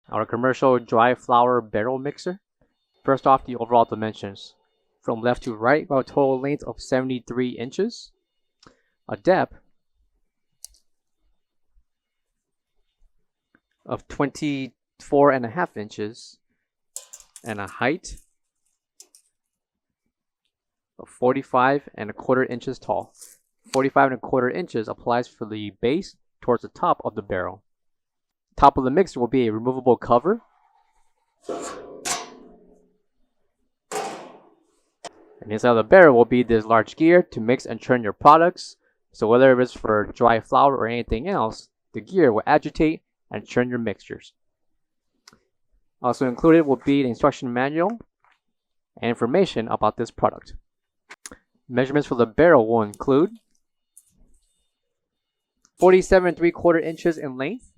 Our commercial dry flour barrel mixer. First off, the overall dimensions. From left to right, we have a total length of 73 inches, a depth of 24.5 inches, and a height of 45.25 inches tall. 45.25 inches applies for the base towards the top of the barrel. Top of the mixer will be a removable cover. And inside of the barrel will be this large gear to mix and churn your products. So whether it's for dry flour or anything else, the gear will agitate and churn your mixtures. Also included will be the instruction manual and information about this product. Measurements for the barrel will include 47.75 inches in length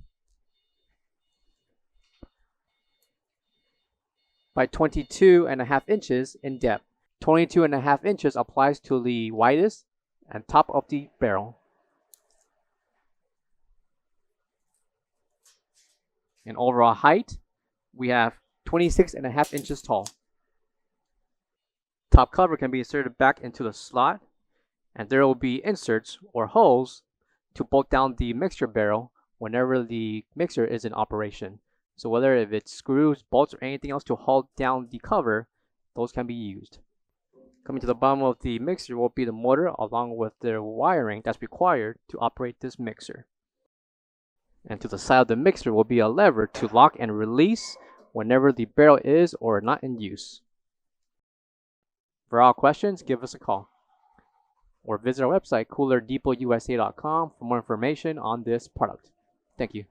by 22.5 inches in depth. 22.5 inches applies to the widest and top of the barrel. In overall height, we have 26.5 inches tall. Top cover can be inserted back into the slot, and there will be inserts or holes to bolt down the mixture barrel whenever the mixer is in operation. So whether if it's screws, bolts, or anything else to hold down the cover, those can be used. Coming to the bottom of the mixer will be the motor along with the wiring that's required to operate this mixer. And to the side of the mixer will be a lever to lock and release whenever the barrel is or not in use. For all questions, give us a call or visit our website coolerdepotUSA.com for more information on this product. Thank you.